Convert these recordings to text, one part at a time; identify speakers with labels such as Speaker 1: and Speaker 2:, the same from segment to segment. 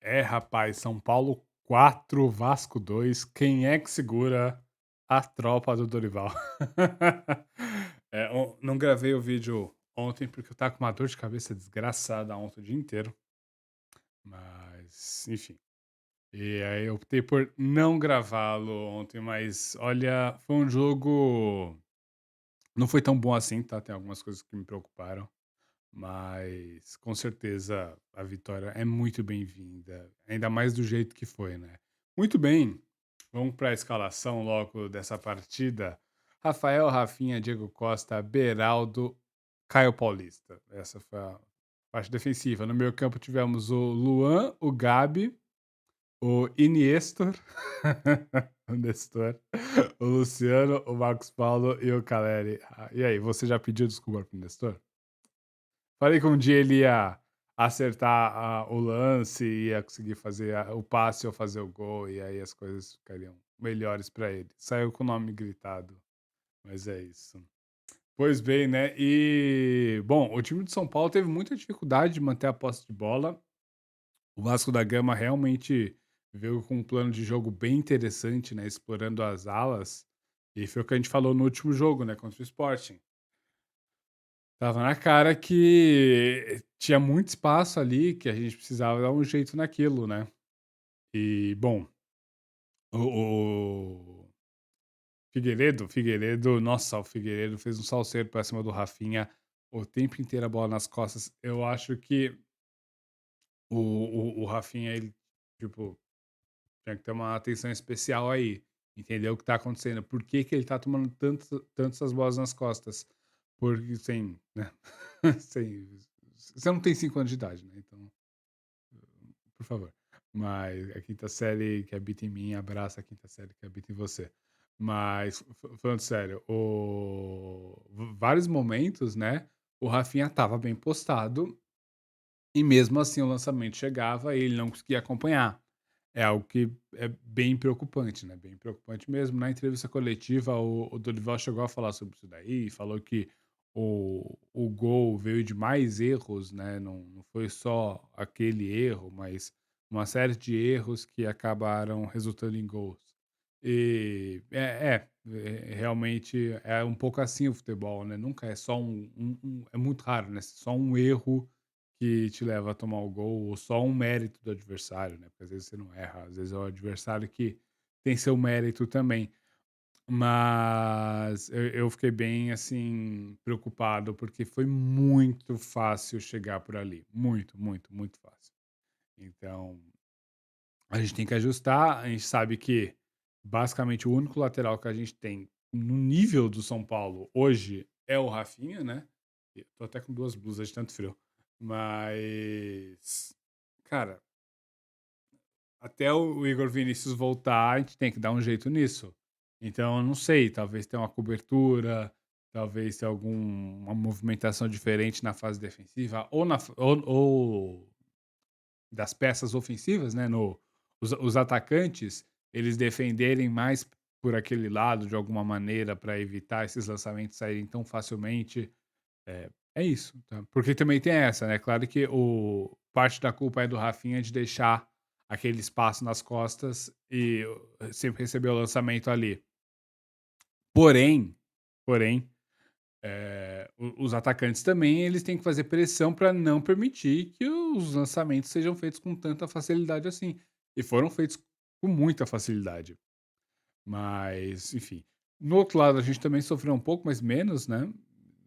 Speaker 1: Rapaz, São Paulo 4, Vasco 2. Quem é que segura a tropa do Dorival? Não gravei o vídeo ontem porque eu tava com uma dor de cabeça desgraçada ontem o dia inteiro, mas enfim. E aí eu optei por não gravá-lo ontem, mas olha, foi um jogo não foi tão bom assim, tá, tem algumas coisas que me preocuparam. Mas com certeza a vitória é muito bem-vinda, ainda mais do jeito que foi, né. Muito bem, vamos para a escalação logo dessa partida. Rafael, Rafinha, Diego Costa, Beraldo, Caio Paulista. Essa foi a parte defensiva. No meio-campo tivemos o Luan, o Gabi, o Iniestor, o Nestor, o Luciano, o Marcos Paulo e o Caleri. E aí, você já pediu desculpa para o Nestor? Falei que um dia ele ia acertar o lance, ia conseguir fazer o passe ou fazer o gol, e aí as coisas ficariam melhores para ele. Saiu com o nome gritado, mas é isso. Pois bem, né? Bom, o time de São Paulo teve muita dificuldade de manter a posse de bola. O Vasco da Gama realmente veio com um plano de jogo bem interessante, né? Explorando as alas. E foi o que a gente falou no último jogo, né? Contra o Sporting. Tava na cara que tinha muito espaço ali, que a gente precisava dar um jeito naquilo, né. Bom, o Figueiredo, nossa, o Figueiredo fez um salseiro pra cima do Rafinha, o tempo inteiro a bola nas costas. Eu acho que o Rafinha, ele, tipo, tinha que ter uma atenção especial aí, entender o que tá acontecendo, por que que ele tá tomando tanto essas bolas nas costas. Porque sem, né, sem você não tem 5 anos de idade, né, então, por favor. Mas a quinta série que habita em mim abraça a quinta série que habita em você. Mas falando sério, vários momentos, né, o Rafinha estava bem postado e mesmo assim o lançamento chegava e ele não conseguia acompanhar. É algo que é bem preocupante, né, bem preocupante mesmo. Na entrevista coletiva, o Dorival chegou a falar sobre isso daí, falou que o gol veio de mais erros, né, não foi só aquele erro, mas uma série de erros que acabaram resultando em gols. Realmente é um pouco assim o futebol, né, nunca é só é muito raro, né, só um erro que te leva a tomar o gol ou só um mérito do adversário, né, porque às vezes você não erra, às vezes é o adversário que tem seu mérito também. Mas eu fiquei bem, assim, preocupado, porque foi muito fácil chegar por ali, muito, muito, muito fácil. Então, a gente tem que ajustar, a gente sabe que basicamente o único lateral que a gente tem no nível do São Paulo hoje é o Rafinha, né, e tô até com 2 blusas de tanto frio. Mas, cara, até o Igor Vinícius voltar, a gente tem que dar um jeito nisso. Então, eu não sei, talvez tenha uma cobertura, talvez tenha alguma movimentação diferente na fase defensiva ou ou das peças ofensivas, né, os atacantes, eles defenderem mais por aquele lado de alguma maneira para evitar esses lançamentos saírem tão facilmente. É isso, tá. Porque também tem essa, né, claro que o parte da culpa é do Rafinha de deixar aquele espaço nas costas e sempre receber o lançamento ali. Porém, porém, o os atacantes também, eles têm que fazer pressão para não permitir que os lançamentos sejam feitos com tanta facilidade assim, e foram feitos com muita facilidade. Mas, enfim. No outro lado, a gente também sofreu um pouco, mas menos, né.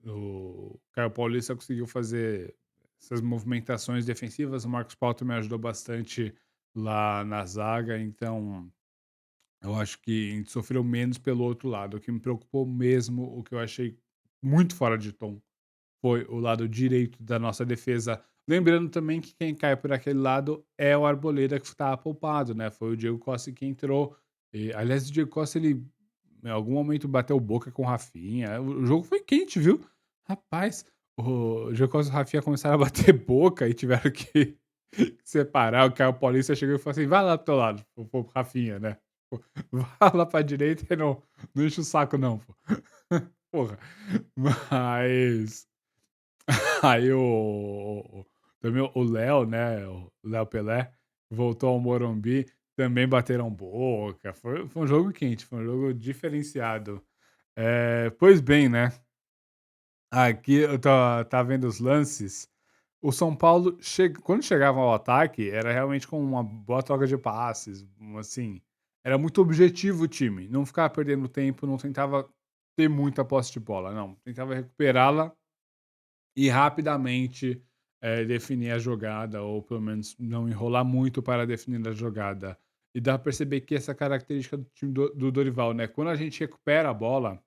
Speaker 1: O Caio Paulista conseguiu fazer essas movimentações defensivas, o Marcos Paulo também ajudou bastante lá na zaga, então eu acho que a gente sofreu menos pelo outro lado. O que me preocupou mesmo, o que eu achei muito fora de tom, foi o lado direito da nossa defesa. Lembrando também que quem cai por aquele lado é o Arboleda que estava poupado, né, foi o Diego Costa que entrou. Aliás, o Diego Costa ele em algum momento bateu boca com o Rafinha, o jogo foi quente, viu. Rapaz, o Diego Costa e o Rafinha começaram a bater boca e tiveram que separar, o Caio Paulista chegou e falou assim: "Vai lá pro teu lado", pro Rafinha, né. Pô, vai lá pra direita e não enche o saco não, pô. Porra. Mas aí também o Léo, né, o Léo Pelé, voltou ao Morumbi, também bateram boca. Foi um jogo quente, foi um jogo diferenciado. Pois bem, né? Aqui eu tava vendo os lances. O São Paulo, quando chegava ao ataque, era realmente com uma boa troca de passes, assim, era muito objetivo o time, não ficava perdendo tempo, não tentava ter muita posse de bola, não, tentava recuperá-la e rapidamente, definir a jogada ou pelo menos não enrolar muito para definir a jogada. E dá pra perceber que essa característica do time do Dorival, né, quando a gente recupera a bola,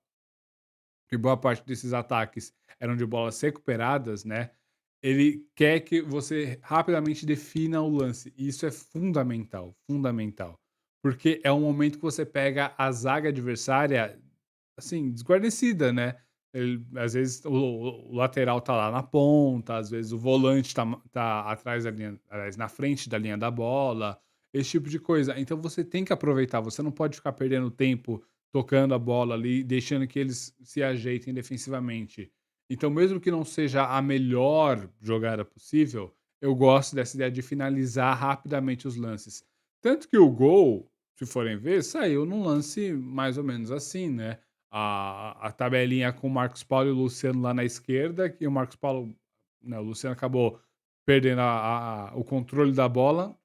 Speaker 1: e boa parte desses ataques eram de bolas recuperadas, né, ele quer que você rapidamente defina o lance, e isso é fundamental, fundamental. Porque é um momento que você pega a zaga adversária, assim, desguarnecida, né. Às vezes o lateral tá lá na ponta, às vezes o volante tá atrás da linha, aliás, na frente da linha da bola, esse tipo de coisa. Então você tem que aproveitar, você não pode ficar perdendo tempo tocando a bola ali, deixando que eles se ajeitem defensivamente. Então, mesmo que não seja a melhor jogada possível, eu gosto dessa ideia de finalizar rapidamente os lances. Tanto que o gol, se forem ver, saiu num lance mais ou menos assim, né? A tabelinha com o Marcos Paulo e o Luciano lá na esquerda, que o Marcos Paulo, né, o Luciano acabou perdendo o controle da bola.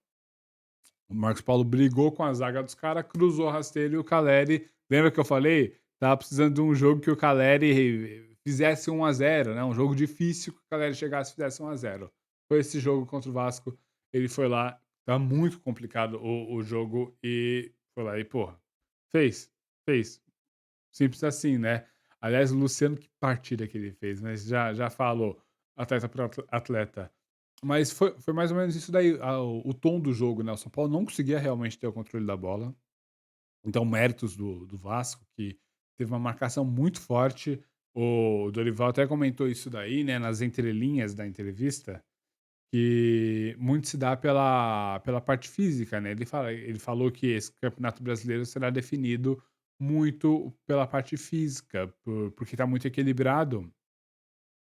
Speaker 1: O Marcos Paulo brigou com a zaga dos caras, cruzou a rasteira e o Caleri. Lembra que eu falei? Tava precisando de um jogo que o Caleri fizesse 1-0, né? Um jogo difícil que o Caleri chegasse e fizesse 1-0. Foi esse jogo contra o Vasco. Ele foi lá, tá muito complicado o jogo e foi lá e, porra, fez, fez. Simples assim, né? Aliás, o Luciano, que partida que ele fez, mas já falou, atleta por atleta. Mas foi mais ou menos isso daí, o tom do jogo, né, o São Paulo não conseguia realmente ter o controle da bola, então méritos do Vasco, que teve uma marcação muito forte, o Dorival até comentou isso daí, né, nas entrelinhas da entrevista, que muito se dá pela parte física, né, ele falou que esse campeonato brasileiro será definido muito pela parte física, porque está muito equilibrado,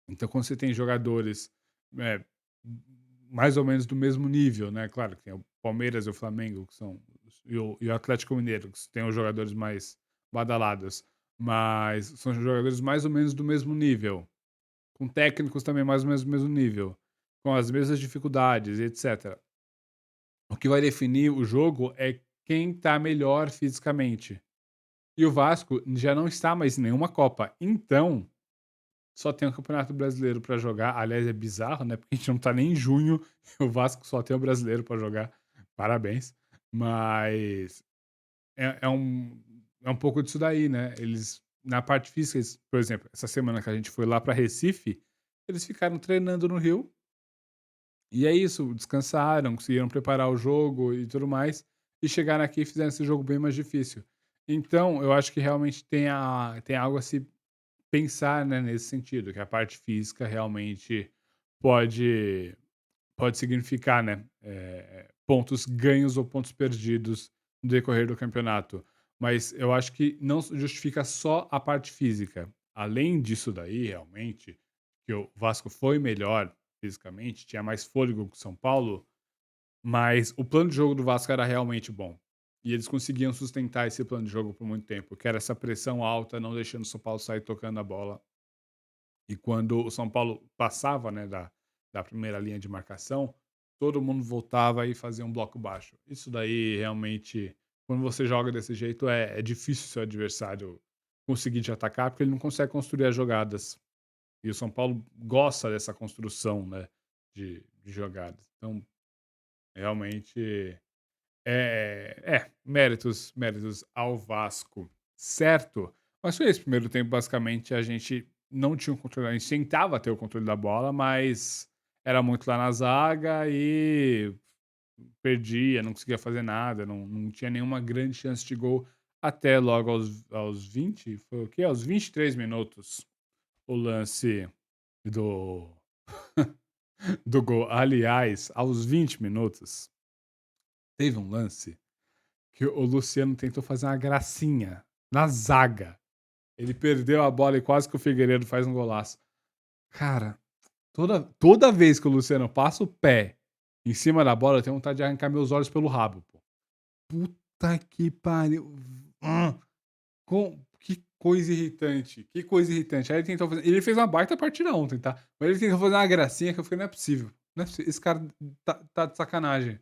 Speaker 1: então, quando você tem jogadores, eh, mais ou menos do mesmo nível, né, claro que tem o Palmeiras e o Flamengo que são e o Atlético Mineiro, que tem os jogadores mais badalados, mas são jogadores mais ou menos do mesmo nível, com técnicos também mais ou menos do mesmo nível, com as mesmas dificuldades e etcétera. O que vai definir o jogo é quem tá melhor fisicamente. E o Vasco já não está mais em nenhuma Copa, então só tem o Campeonato Brasileiro pra jogar. Aliás, é bizarro, né, porque a gente não tá nem em junho e o Vasco só tem o Brasileiro pra jogar. Parabéns. Mas é um pouco disso daí, né, eles na parte física, por exemplo, essa semana que a gente foi lá pra Recife, eles ficaram treinando no Rio, e é isso, descansaram, conseguiram preparar o jogo e tudo mais, e chegaram aqui e fizeram esse jogo bem mais difícil. Então, eu acho que realmente tem algo a se pensar, né, nesse sentido, que a parte física realmente pode pode significar, né, pontos ganhos ou pontos perdidos no decorrer do campeonato. Mas eu acho que não justifica só a parte física. Além disso daí, realmente, que o Vasco foi melhor fisicamente, tinha mais fôlego que o São Paulo, mas o plano de jogo do Vasco era realmente bom. E eles conseguiam sustentar esse plano de jogo por muito tempo, que era essa pressão alta, não deixando o São Paulo sair tocando a bola. E quando o São Paulo passava, né, da primeira linha de marcação, todo mundo voltava e fazia um bloco baixo. Isso daí realmente, quando você joga desse jeito, é difícil seu adversário conseguir te atacar, porque ele não consegue construir as jogadas. E o São Paulo gosta dessa construção, né, de jogadas. Então, realmente, méritos ao Vasco, certo. Mas foi esse primeiro tempo, basicamente, a gente não tinha o controle, a gente tentava ter o controle da bola, mas era muito lá na zaga e perdia, não conseguia fazer nada, não tinha nenhuma grande chance de gol, até logo aos 20, foi o quê? Aos 23 minutos, o lance do do gol. Aliás, aos 20 minutos, teve um lance que o Luciano tentou fazer uma gracinha na zaga. Ele perdeu a bola e quase que o Figueiredo faz um golaço. Cara, toda vez que o Luciano passa o pé em cima da bola, eu tenho vontade de arrancar meus olhos pelo rabo, pô. Puta que pariu. Que coisa irritante, que coisa irritante. Aí ele tentou fazer. Ele fez uma baita partida ontem, tá? Mas ele tentou fazer uma gracinha que eu falei, não é possível. Não é possível. Esse cara tá de sacanagem.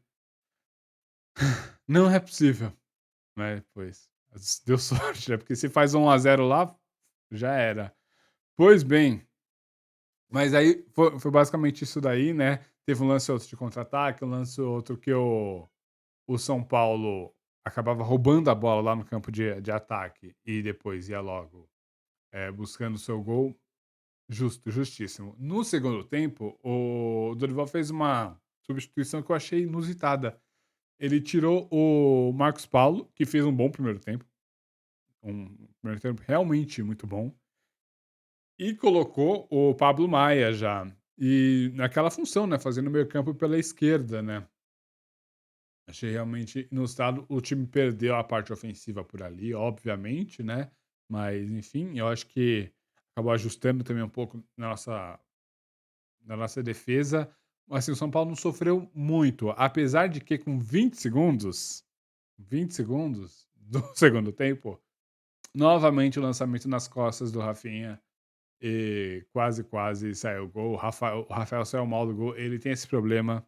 Speaker 1: Não é possível. Mas, pois, deu sorte, né? Porque se faz 1-0 lá, já era. Pois bem, mas aí foi basicamente isso daí, né? Teve um lance outro de contra-ataque, um lance outro que o São Paulo acabava roubando a bola lá no campo de ataque e depois ia logo buscando o seu gol. Justo, justíssimo. No segundo tempo, o Dorival fez uma substituição que eu achei inusitada. Ele tirou o Marcos Paulo, que fez um bom primeiro tempo, um primeiro tempo realmente muito bom, e colocou o Pablo Maia já. E naquela função, né? Fazendo meio campo pela esquerda, né? Achei realmente inusitado. O time perdeu a parte ofensiva por ali, obviamente, né? Mas, enfim, eu acho que acabou ajustando também um pouco na nossa defesa. Assim, o São Paulo não sofreu muito, apesar de que com 20 segundos do segundo tempo, novamente o lançamento nas costas do Rafinha e quase, quase saiu o gol. O Rafael saiu mal do gol. Ele tem esse problema,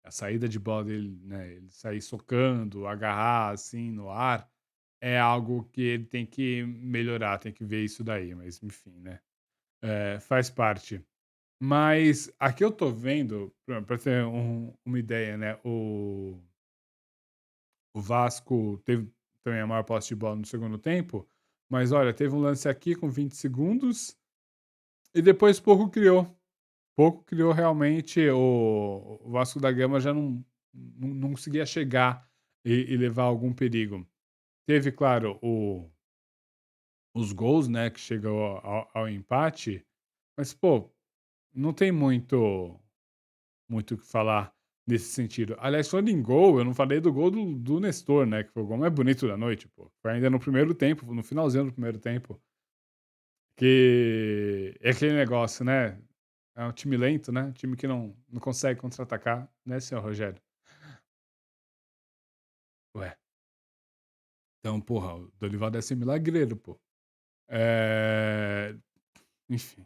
Speaker 1: a saída de bola dele, né? Ele sair socando, agarrar assim no ar, é algo que ele tem que melhorar, tem que ver isso daí, mas enfim, né? Faz parte. Mas aqui eu tô vendo, pra ter uma ideia, né? O Vasco teve também a maior posse de bola no segundo tempo, mas olha, teve um lance aqui com 20 segundos e depois pouco criou. Pouco criou realmente. O Vasco da Gama já não conseguia chegar e levar algum perigo. Teve, claro, os gols, né, que chegou ao empate, mas, pô, não tem muito o que falar nesse sentido. Aliás, falando em gol, eu não falei do gol do Nestor, né? Que foi o gol mais bonito da noite, pô. Foi ainda no primeiro tempo, no finalzinho do primeiro tempo. Que é aquele negócio, né? É um time lento, né? Um time que não consegue contra-atacar, né, senhor Rogério? Ué. Então, porra, o Dorival deve ser milagreiro, pô. É... Enfim.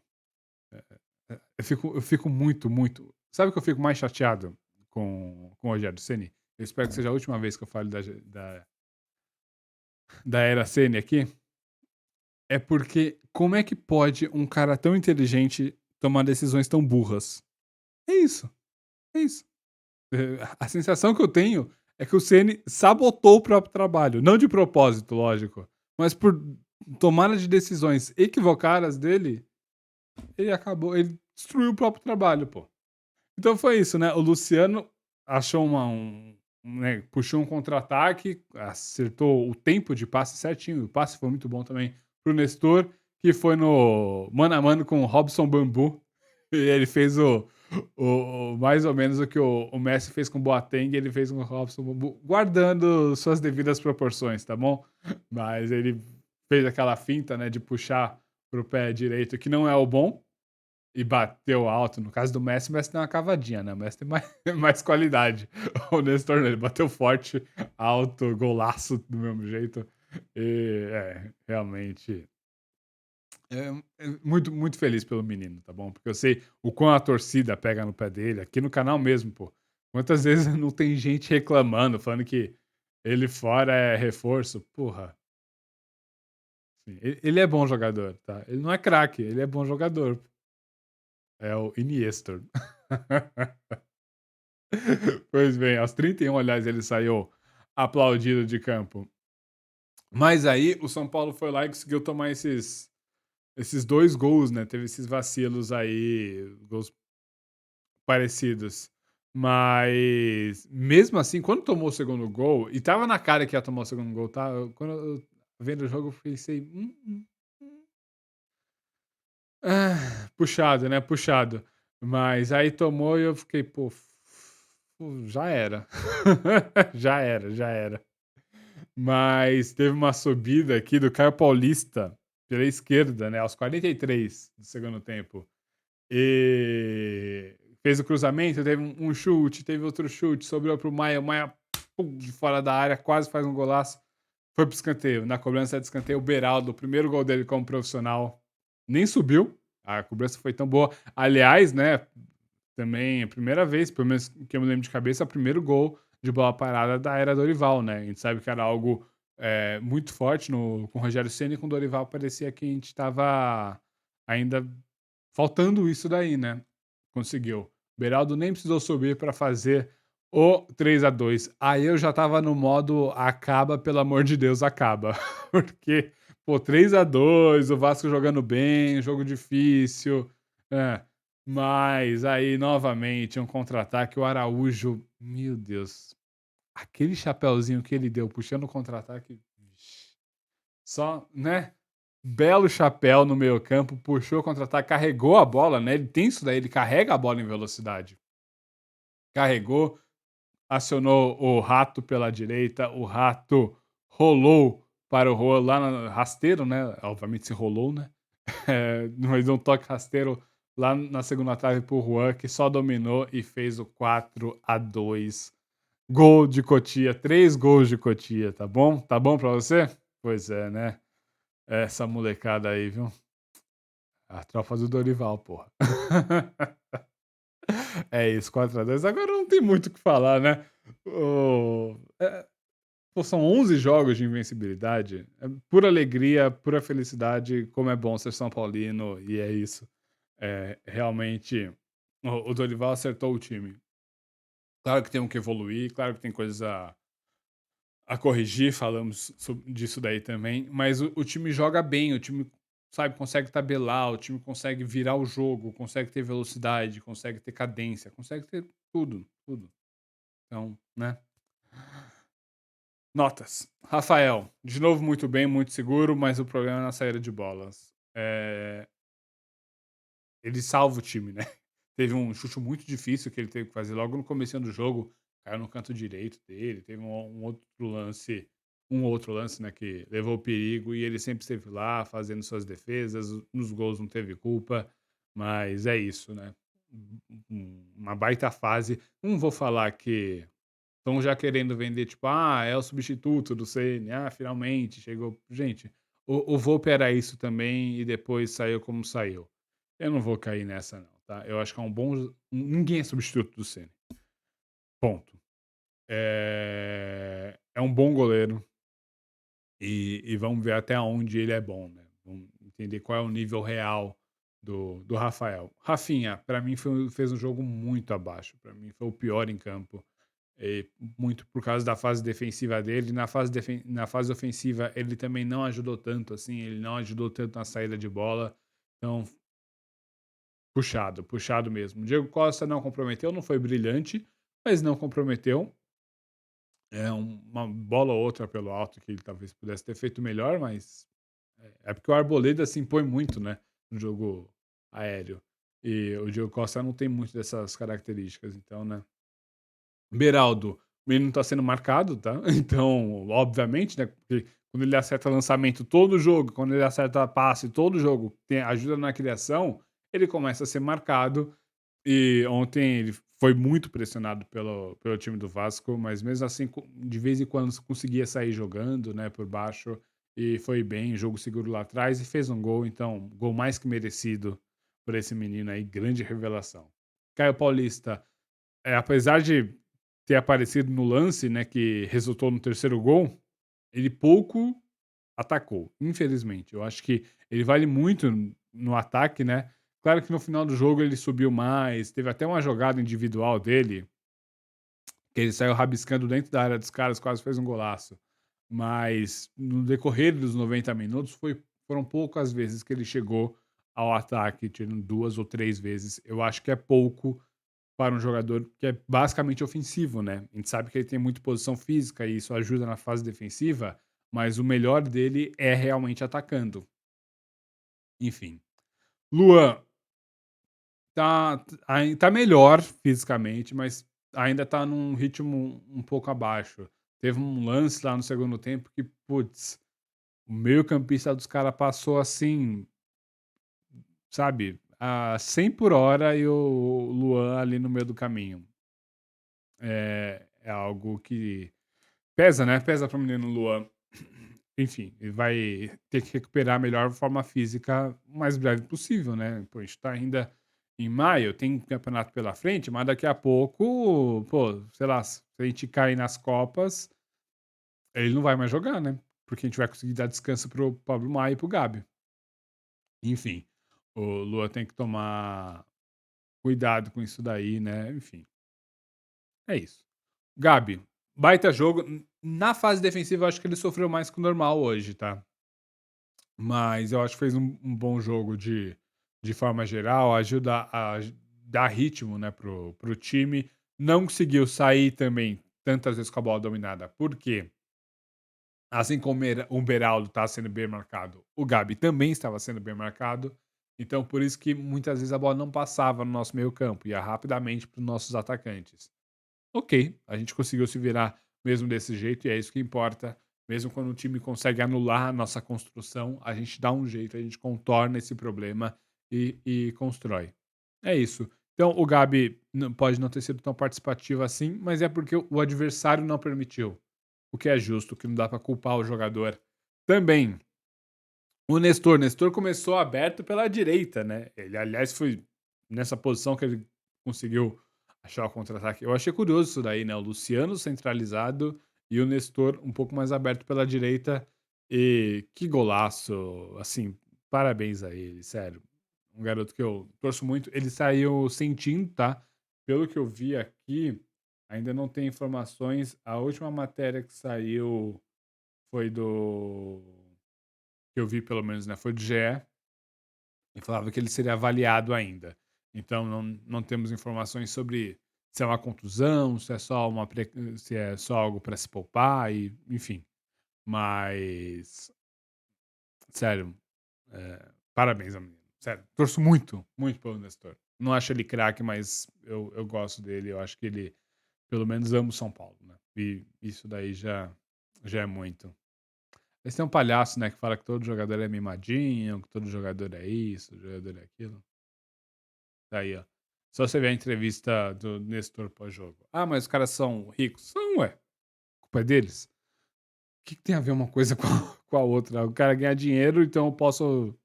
Speaker 1: Eu fico muito, muito. Sabe o que eu fico mais chateado com o Rogério Ceni? Eu espero que seja a última vez que eu fale da era Ceni aqui. É porque como é que pode um cara tão inteligente tomar decisões tão burras? É isso, é isso. A sensação que eu tenho é que o Ceni sabotou o próprio trabalho, não de propósito, lógico, mas por tomada de decisões equivocadas dele, ele destruiu o próprio trabalho, pô. Então foi isso, né? O Luciano achou né, puxou um contra-ataque, acertou o tempo de passe certinho. O passe foi muito bom também pro Nestor, que foi no mano a mano com o Robson Bambu. E ele fez mais ou menos o que o Messi fez com o Boateng, ele fez com o Robson Bambu, guardando suas devidas proporções, tá bom? Mas ele fez aquela finta, né, de puxar pro pé direito, que não é o bom, e bateu alto. No caso do Messi, o Messi tem uma cavadinha, né? O Messi tem mais, mais qualidade. O Nestor, ele bateu forte, alto, golaço do mesmo jeito. E, realmente. Muito, muito feliz pelo menino, tá bom? Porque eu sei o quão a torcida pega no pé dele, aqui no canal mesmo, pô. Quantas vezes não tem gente reclamando, falando que ele fora é reforço? Porra. Sim, ele é bom jogador, tá? Ele não é craque, ele é bom jogador. É o Iniestor. Pois bem, aos 31, aliás, ele saiu aplaudido de campo. Mas aí o São Paulo foi lá e conseguiu tomar esses dois gols, né? Teve esses vacilos aí, gols parecidos. Mas mesmo assim, quando tomou o segundo gol, e tava na cara que ia tomar o segundo gol, tá? Quando eu vendo o jogo, eu pensei. Puxado, né? Puxado. Mas aí tomou e eu fiquei, pô, já era. Já era, já era. Mas teve uma subida aqui do Caio Paulista pela esquerda, né, aos 43 do segundo tempo. E fez o cruzamento, teve um chute, teve outro chute, sobrou pro Maia, o Maia, pum, de fora da área, quase faz um golaço. Foi pro escanteio. Na cobrança de escanteio, o Beraldo, o primeiro gol dele como profissional, nem subiu. A cobrança foi tão boa. Aliás, né, também a primeira vez, pelo menos que eu me lembro de cabeça, o primeiro gol de bola parada da era Dorival, né? A gente sabe que era algo muito forte com o Rogério Ceni e com o Dorival parecia que a gente estava ainda faltando isso daí, né? Conseguiu. Beraldo nem precisou subir para fazer o 3-2. Aí eu já tava no modo acaba, pelo amor de Deus, acaba. Porque, pô, 3-2, o Vasco jogando bem, jogo difícil. É. Mas aí, novamente, um contra-ataque, o Araújo, meu Deus, aquele chapéuzinho que ele deu puxando o contra-ataque, só, né? Belo chapéu no meio campo, puxou o contra-ataque, carregou a bola, né? Ele tem isso daí, ele carrega a bola em velocidade. Carregou, acionou o Rato pela direita, o Rato rolou para o Juan lá no rasteiro, né? Obviamente se rolou, né? Mas um toque rasteiro lá na segunda trave pro Juan, que só dominou e fez o 4-2. Gol de Cotia, 3 gols de Cotia, tá bom? Tá bom pra você? Pois é, né? Essa molecada aí, viu? A tropa do Dorival, porra. É isso, 4-2. Agora não tem muito o que falar, né? Pô, são 11 jogos de invencibilidade. É pura alegria, pura felicidade. Como é bom ser São Paulino, e é isso. Realmente, o Dorival acertou o time. Claro que tem que evoluir, claro que tem coisas a corrigir, falamos disso daí também, mas o time joga bem, o time, sabe, consegue tabelar, o time consegue virar o jogo, consegue ter velocidade, consegue ter cadência, consegue ter tudo, tudo. Então, né? Notas. Rafael, de novo muito bem, muito seguro, mas o problema é na saída de bolas. Ele salva o time, né? Teve um chute muito difícil que ele teve que fazer logo no começo do jogo, caiu no canto direito dele, teve um outro lance, né, que levou perigo e ele sempre esteve lá fazendo suas defesas, nos gols não teve culpa, mas é isso, né? Uma baita fase. Não vou falar que estão já querendo vender, tipo, é o substituto do Ceni, finalmente chegou. Gente, o Volpe era isso também e depois saiu como saiu. Eu não vou cair nessa, não, tá? Eu acho que é um bom. Ninguém é substituto do Ceni. Ponto. É um bom goleiro e vamos ver até onde ele é bom, né? Vamos entender qual é o nível real do Rafael. Rafinha, para mim, fez um jogo muito abaixo. Para mim, foi o pior em campo. Muito por causa da fase defensiva dele. Na fase ofensiva, ele também não ajudou tanto assim. Ele não ajudou tanto na saída de bola. Então, puxado, puxado mesmo. O Diego Costa não comprometeu, não foi brilhante, mas não comprometeu. Uma bola ou outra pelo alto que ele talvez pudesse ter feito melhor, mas é porque o Arboleda se impõe muito, né, no jogo aéreo. E o Diego Costa não tem muito dessas características, então, né. Beraldo, o menino tá sendo marcado, tá? Então, obviamente, né, porque quando ele acerta lançamento todo jogo, quando ele acerta passe todo jogo, ajuda na criação, ele começa a ser marcado. E ontem ele foi muito pressionado pelo time do Vasco, mas mesmo assim, de vez em quando conseguia sair jogando, né, por baixo, e foi bem, jogo seguro lá atrás e fez um gol, então, gol mais que merecido por esse menino aí, grande revelação. Caio Paulista, apesar de ter aparecido no lance, né, que resultou no terceiro gol, ele pouco atacou, infelizmente. Eu acho que ele vale muito no ataque, né. Claro que no final do jogo ele subiu mais, teve até uma jogada individual dele, que ele saiu rabiscando dentro da área dos caras, quase fez um golaço. Mas no decorrer dos 90 minutos foram poucas vezes que ele chegou ao ataque, tirando 2 ou 3 vezes. Eu acho que é pouco para um jogador que é basicamente ofensivo, né. A gente sabe que ele tem muita posição física e isso ajuda na fase defensiva, mas o melhor dele é realmente atacando. Enfim. Luan, tá melhor fisicamente, mas ainda tá num ritmo um pouco abaixo. Teve um lance lá no segundo tempo que, putz, o meio-campista dos caras passou assim, sabe? a 100 por hora e o Luan ali no meio do caminho. É algo que pesa, né, pesa para o menino Luan. Enfim, ele vai ter que recuperar a melhor forma física o mais breve possível, né. Pô, a gente tá ainda em maio, tem campeonato pela frente, mas daqui a pouco, pô, sei lá, se a gente cair nas Copas, ele não vai mais jogar, né, porque a gente vai conseguir dar descanso para o Pablo Maia e para o Gabi. Enfim, o Luan tem que tomar cuidado com isso daí, né, enfim, é isso. Gabi, baita jogo. Na fase defensiva, eu acho que ele sofreu mais que o normal hoje, tá? Mas eu acho que fez um bom jogo de forma geral, ajuda a dar ritmo, né, pro time. Não conseguiu sair também tantas vezes com a bola dominada, porque assim como o Beraldo estava sendo bem marcado, o Gabi também estava sendo bem marcado. Então, por isso que muitas vezes a bola não passava no nosso meio-campo, ia rapidamente para os nossos atacantes. Ok, a gente conseguiu se virar mesmo desse jeito e é isso que importa. Mesmo quando o time consegue anular a nossa construção, a gente dá um jeito, a gente contorna esse problema e constrói. É isso. Então o Gabi pode não ter sido tão participativo assim, mas é porque o adversário não permitiu. O que é justo, o que não dá para culpar o jogador. Também o Nestor começou aberto pela direita, né? Ele, aliás, foi nessa posição que ele conseguiu achar o contra-ataque. Eu achei curioso isso daí, né? O Luciano centralizado e o Nestor um pouco mais aberto pela direita. E que golaço! Assim, parabéns a ele, sério. Um garoto que eu torço muito. Ele saiu sentindo, tá? Pelo que eu vi aqui, ainda não tem informações. A última matéria que saiu foi do que eu vi pelo menos, né, foi do GE, e falava que ele seria avaliado ainda. Então não temos informações sobre se é uma contusão, se é só se é só algo para se poupar e enfim. Mas, sério, parabéns ao menino. Sério, torço muito, muito pelo Nestor. Não acho ele craque, mas eu gosto dele, eu acho que ele pelo menos ama o São Paulo, né, e isso daí já é muito. Esse tem um palhaço, né, que fala que todo jogador é mimadinho, que todo jogador é isso, todo jogador é aquilo. Tá aí, ó. Só você ver a entrevista do Nestor pós-jogo. Ah, mas os caras são ricos. São, ué. A culpa é deles. O que, que tem a ver uma coisa com com a outra? O cara ganha dinheiro, então eu posso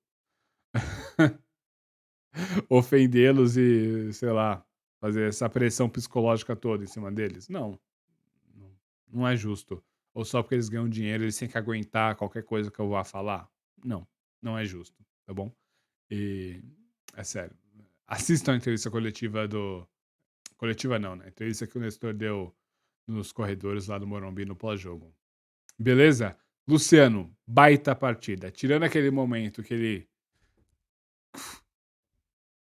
Speaker 1: ofendê-los e, sei lá, fazer essa pressão psicológica toda em cima deles? Não, não, não é justo. Ou só porque eles ganham dinheiro, eles têm que aguentar qualquer coisa que eu vá falar? Não, não é justo, tá bom? E é sério. Assistam a entrevista coletiva do. Coletiva não, né? A entrevista que o Nestor deu nos corredores lá do Morumbi no pós-jogo. Beleza? Luciano, baita partida. Tirando aquele momento que ele,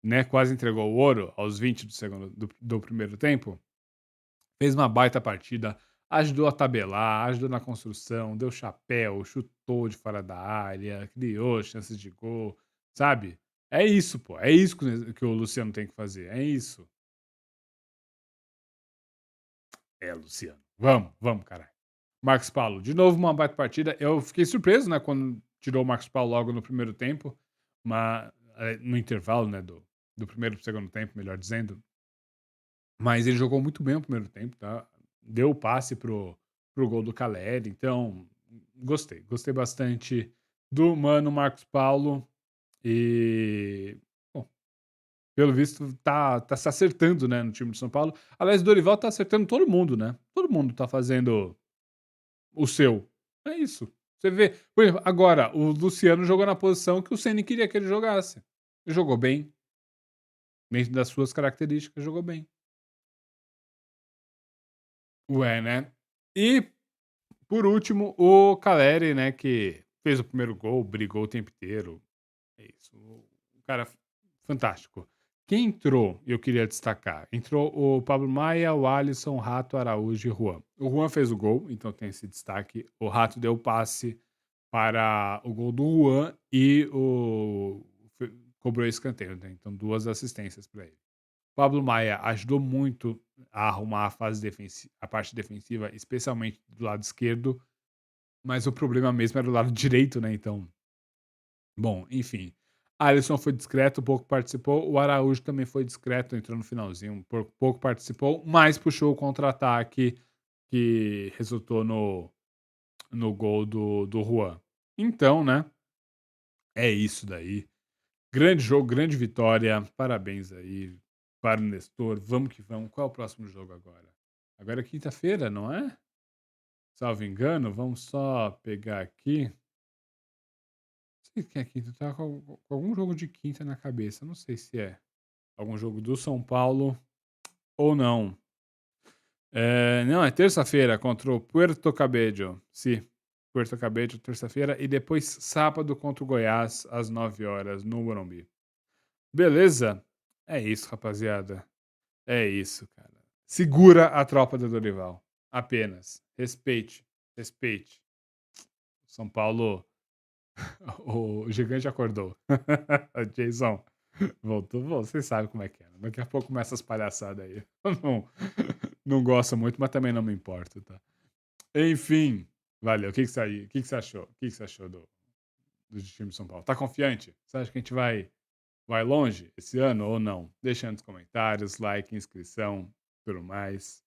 Speaker 1: né, quase entregou o ouro aos 20 do primeiro tempo, fez uma baita partida, ajudou a tabelar, ajudou na construção, deu chapéu, chutou de fora da área, criou chances de gol, sabe? É isso, pô. É isso que o Luciano tem que fazer. É isso. É, Luciano. Vamos, vamos, caralho. Marcos Paulo, de novo uma baita partida. Eu fiquei surpreso, né, quando tirou o Marcos Paulo logo no primeiro tempo, mas no intervalo, né, do primeiro pro segundo tempo, melhor dizendo. Mas ele jogou muito bem o primeiro tempo, tá? Deu o passe pro gol do Caleri, então gostei bastante do mano Marcos Paulo e bom, pelo visto tá se acertando, né, no time de São Paulo. Aliás, o Dorival tá acertando todo mundo, né? Todo mundo tá fazendo o seu. É isso. Você vê, por exemplo, agora o Luciano jogou na posição que o Ceni queria que ele jogasse. Jogou bem, dentro das suas características, jogou bem. Ué, né? E, por último, o Caleri, né, que fez o primeiro gol, brigou o tempo inteiro. É isso. O cara fantástico. Quem entrou, eu queria destacar, entrou o Pablo Maia, o Alisson, o Rato, Araújo e o Juan. O Juan fez o gol, então tem esse destaque. O Rato deu o passe para o gol do Juan e cobrou escanteio, né? Então duas assistências para ele. Pablo Maia ajudou muito a arrumar a fase defensiva, a parte defensiva, especialmente do lado esquerdo, mas o problema mesmo era do lado direito, né? Então, bom, enfim. Alisson foi discreto, pouco participou. O Araújo também foi discreto, entrou no finalzinho, pouco participou, mas puxou o contra-ataque que resultou no gol do Juan. Então, né? É isso daí. Grande jogo, grande vitória. Parabéns aí para o Nestor. Vamos que vamos. Qual é o próximo jogo agora? Agora é quinta-feira, não é? Salvo engano, vamos só pegar aqui. Não sei se é quinta, tá com algum jogo de quinta na cabeça. Não sei se é algum jogo do São Paulo ou não. Não, é terça-feira contra o Puerto Cabello. Sim, Puerto Cabello, terça-feira. E depois sábado contra o Goiás, às 9 horas, no Morumbi. Beleza? É isso, rapaziada. É isso, cara. Segura a tropa do Dorival. Apenas. Respeite. Respeite. São Paulo. O gigante acordou. Jason. Voltou. Vocês sabem como é que é. Daqui a pouco começa as palhaçadas aí. Eu não gosto muito, mas também não me importo, tá? Enfim. Valeu. O que você achou? O que você achou do time de São Paulo? Tá confiante? Você acha que a gente vai longe esse ano ou não? Deixa aí nos comentários, like, inscrição, tudo mais.